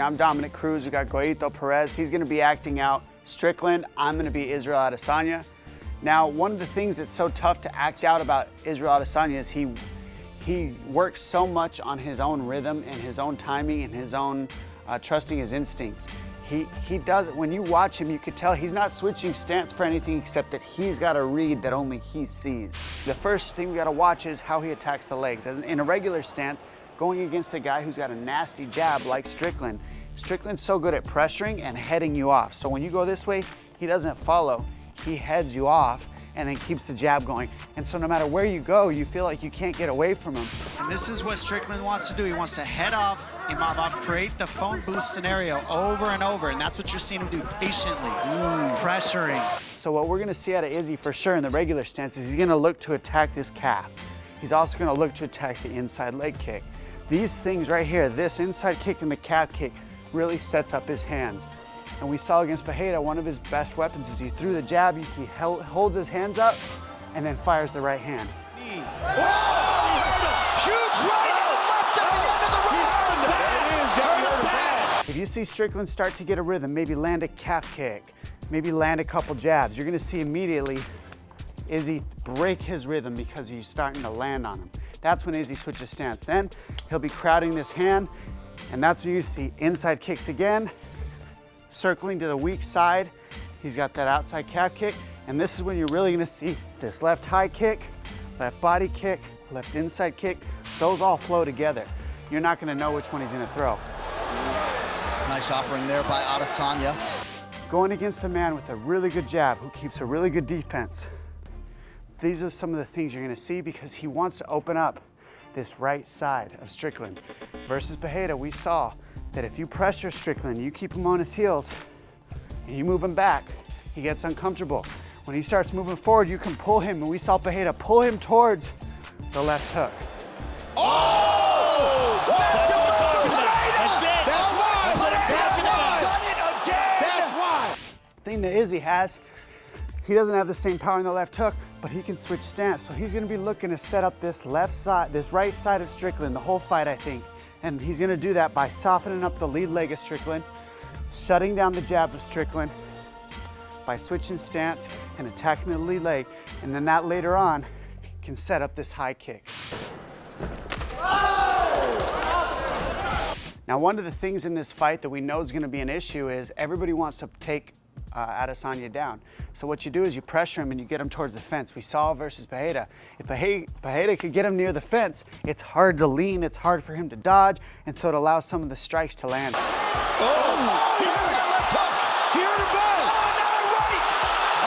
I'm Dominick Cruz. We got Goyoito, Perez. He's going to be acting out Strickland. I'm going to be Israel Adesanya. Now, one of the things that's so tough to act out about Israel Adesanya is he works so much on his own rhythm and his own timing and his own trusting his instincts. He does it. When you watch him, you could tell he's not switching stance for anything except that he's got a read that only he sees. The first thing we got to watch is how he attacks the legs. In a regular stance, going against a guy who's got a nasty jab like Strickland, Strickland's so good at pressuring and heading you off. So when you go this way, he doesn't follow. He heads you off and then keeps the jab going. And so no matter where you go, you feel like you can't get away from him. And this is what Strickland wants to do. He wants to head off Imavov, create the phone booth scenario over and over. And that's what you're seeing him do patiently, pressuring. So what we're gonna see out of Izzy for sure in the regular stance is he's gonna look to attack this calf. He's also gonna look to attack the inside leg kick. These things right here, this inside kick and the calf kick, really sets up his hands. And we saw against Pereira, one of his best weapons is he threw the jab, he holds his hands up, and then fires the right hand. Huge right and left at the end of the round. If you see Strickland start to get a rhythm, maybe land a calf kick, maybe land a couple jabs, you're gonna see immediately Izzy break his rhythm because he's starting to land on him. That's when Izzy switches stance. Then he'll be crowding this hand, and that's when you see inside kicks again, circling to the weak side. He's got that outside calf kick, and this is when you're really gonna see this left high kick, left body kick, left inside kick. Those all flow together. You're not gonna know which one he's gonna throw. Nice offering there by Adesanya. Going against a man with a really good jab who keeps a really good defense. These are some of the things you're gonna see because he wants to open up this right side of Strickland. Versus Pereira, we saw that if you pressure Strickland, you keep him on his heels, and you move him back, he gets uncomfortable. When he starts moving forward, you can pull him, and we saw Pereira pull him towards the left hook. Oh! That's what I'm talking about. That's why. Done it again. That's why. The thing that Izzy has, he doesn't have the same power in the left hook, but he can switch stance. So he's gonna be looking to set up this left side, this right side of Strickland the whole fight, I think. And he's gonna do that by softening up the lead leg of Strickland, shutting down the jab of Strickland, by switching stance and attacking the lead leg. And then that later on can set up this high kick. Now, one of the things in this fight that we know is gonna be an issue is everybody wants to take Adesanya down. So what you do is you pressure him and you get him towards the fence. We saw versus Pereira. If Pereira could get him near the fence, it's hard to lean, it's hard for him to dodge, and so it allows some of the strikes to land. Oh! Here's that left hook. Here to go. Oh, another right.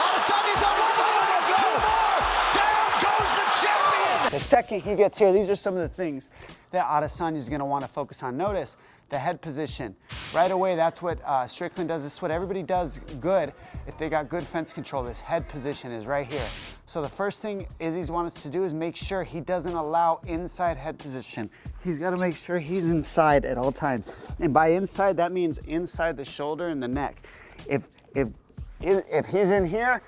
Adesanya's on one. Two more. Down goes the champion. The second he gets here, these are some of the things that Adesanya is going to want to focus on. Notice the head position. Right away, that's what Strickland does. This is what everybody does good if they got good fence control. This head position is right here. So the first thing Izzy's wants us to do is make sure he doesn't allow inside head position. He's got to make sure he's inside at all times. And by inside, that means inside the shoulder and the neck. If he's in here,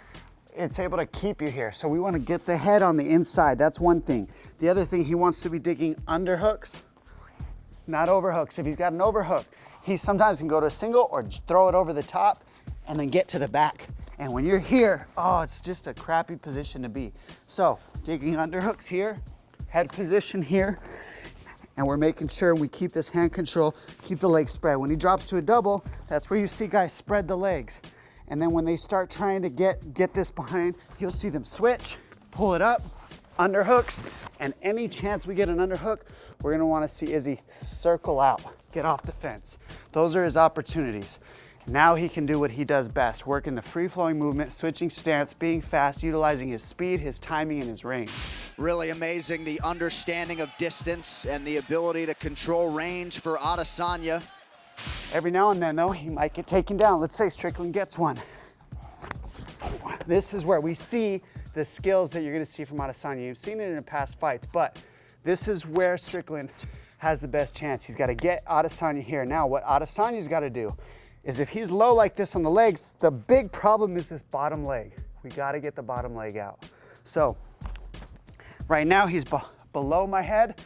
it's able to keep you here. So we want to get the head on the inside. That's one thing. The other thing, he wants to be digging under hooks, not overhooks. If he's got an overhook, he sometimes can go to a single or throw it over the top and then get to the back. And when you're here, oh, it's just a crappy position to be. So digging underhooks here, head position here, and we're making sure we keep this hand control, keep the legs spread. When he drops to a double, that's where you see guys spread the legs. And then when they start trying to get this behind, you'll see them switch, pull it up, underhooks, and any chance we get an underhook, we're gonna wanna see Izzy circle out, get off the fence. Those are his opportunities. Now he can do what he does best, work in the free-flowing movement, switching stance, being fast, utilizing his speed, his timing, and his range. Really amazing, the understanding of distance and the ability to control range for Adesanya. Every now and then, though, he might get taken down. Let's say Strickland gets one. This is where we see the skills that you're gonna see from Adesanya. You've seen it in past fights, but this is where Strickland has the best chance. He's gotta get Adesanya here. Now, what Adesanya's gotta do is if he's low like this on the legs, the big problem is this bottom leg. We gotta get the bottom leg out. So, right now he's below my head,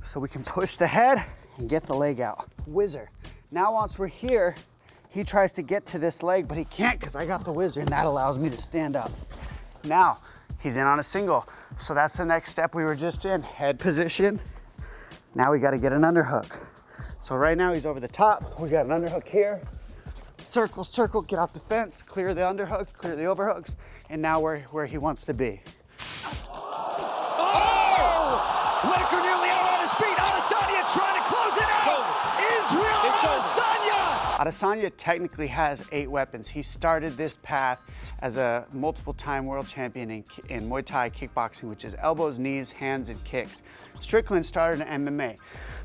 so we can push the head and get the leg out. Whizzer. Now once we're here, he tries to get to this leg, but he can't because I got the whizzer, and that allows me to stand up. Now, he's in on a single. So that's the next step we were just in, head position. Now we gotta get an underhook. So right now he's over the top. We got an underhook here. Circle, circle, get off the fence, clear the underhook, clear the overhooks, and now we're where he wants to be. Oh! Whitaker nearly out on his feet. Adesanya trying to close it out. Israel Adesanya! Adesanya technically has 8 weapons. He started this path as a multiple-time world champion in Muay Thai kickboxing, which is elbows, knees, hands, and kicks. Strickland started in MMA.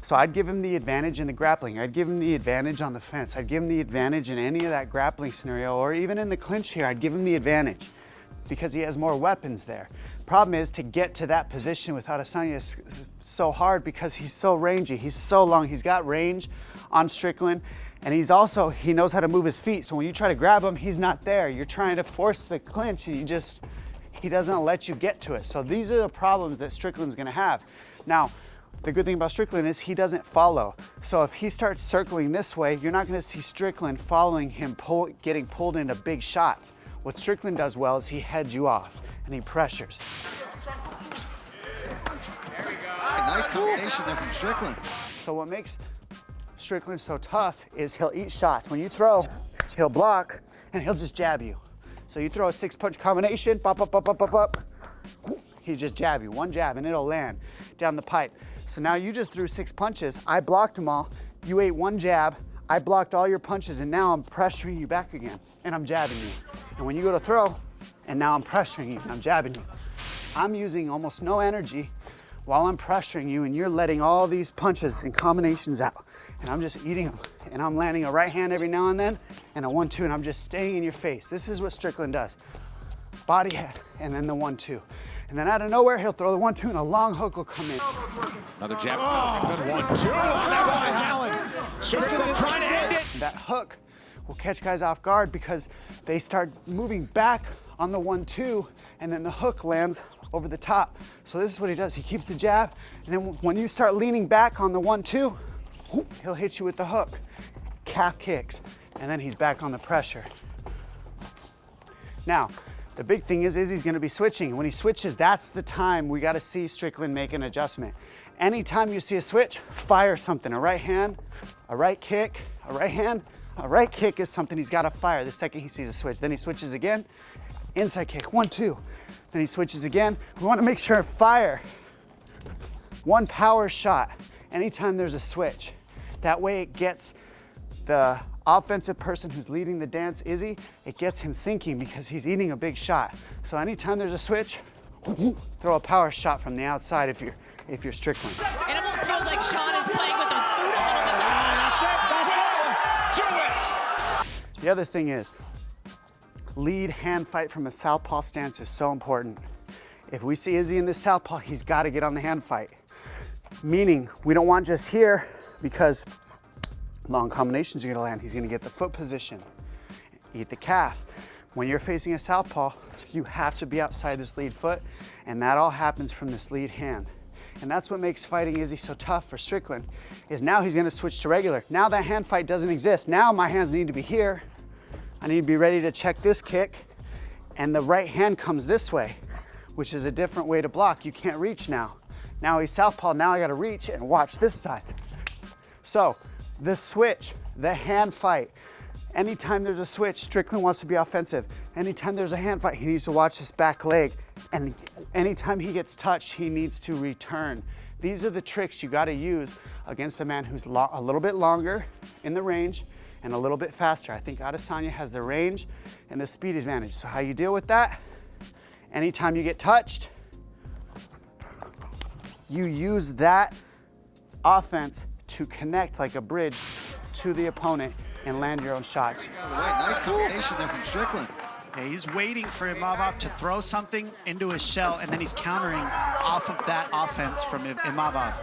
So I'd give him the advantage in the grappling. I'd give him the advantage on the fence. I'd give him the advantage in any of that grappling scenario, or even in the clinch here, I'd give him the advantage because he has more weapons there. Problem is, to get to that position with Adesanya is so hard because he's so rangy, he's so long. He's got range on Strickland, and he knows how to move his feet. So when you try to grab him, he's not there. You're trying to force the clinch, and he doesn't let you get to it. So these are the problems that Strickland's gonna have. Now, the good thing about Strickland is he doesn't follow. So if he starts circling this way, you're not gonna see Strickland following him, getting pulled into big shots. What Strickland does well is he heads you off and he pressures. Nice combination there from Strickland. So what makes Strickland so tough is he'll eat shots. When you throw, he'll block and he'll just jab you. So you throw a 6-punch combination, pop, pop, pop, pop, pop, pop. He just jab you, one jab, and it'll land down the pipe. So now you just threw 6 punches. I blocked them all. You ate one jab. I blocked all your punches, and now I'm pressuring you back again, and I'm jabbing you. And when you go to throw, and now I'm pressuring you, and I'm jabbing you. I'm using almost no energy while I'm pressuring you, and you're letting all these punches and combinations out. And I'm just eating them. And I'm landing a right hand every now and then, and a 1-2, and I'm just staying in your face. This is what Strickland does. Body head, and then the 1-2. And then out of nowhere, he'll throw the 1-2 and a long hook will come in. Another jab. Good 1-2. That was Allen. Strickland trying to end it. That hook will catch guys off guard because they start moving back on the 1-2 and then the hook lands over the top. So this is what he does. He keeps the jab, and then when you start leaning back on the 1-2, he'll hit you with the hook. Calf kicks, and then he's back on the pressure. Now, the big thing is he's gonna be switching. When he switches, that's the time we gotta see Strickland make an adjustment. Anytime you see a switch, fire something. A right hand, a right kick, a right hand, a right kick is something he's gotta fire the second he sees a switch. Then he switches again, inside kick, 1-2. Then he switches again. We wanna make sure fire. One power shot anytime there's a switch. That way it gets the offensive person who's leading the dance, Izzy, it gets him thinking because he's eating a big shot. So anytime there's a switch, throw a power shot from the outside if you're Strickland. It almost feels like Sean is playing with those food a little bit. Do it. The other thing is, lead hand fight from a southpaw stance is so important. If we see Izzy in this southpaw, he's got to get on the hand fight. Meaning, we don't want just here because long combinations are gonna land. He's gonna get the foot position, eat the calf. When you're facing a southpaw, you have to be outside this lead foot, and that all happens from this lead hand. And that's what makes fighting Izzy so tough for Strickland, is now he's gonna switch to regular. Now that hand fight doesn't exist. Now my hands need to be here. I need to be ready to check this kick, and the right hand comes this way, which is a different way to block. You can't reach now. Now he's southpaw, now I gotta reach and watch this side. So, the switch, the hand fight. Anytime there's a switch, Strickland wants to be offensive. Anytime there's a hand fight, he needs to watch his back leg. And anytime he gets touched, he needs to return. These are the tricks you gotta use against a man who's a little bit longer in the range and a little bit faster. I think Adesanya has the range and the speed advantage. So how you deal with that? Anytime you get touched, you use that offense to connect like a bridge to the opponent and land your own shots. Nice combination there from Strickland. Yeah, he's waiting for Imavov to throw something into his shell, and then he's countering off of that offense from Imavov.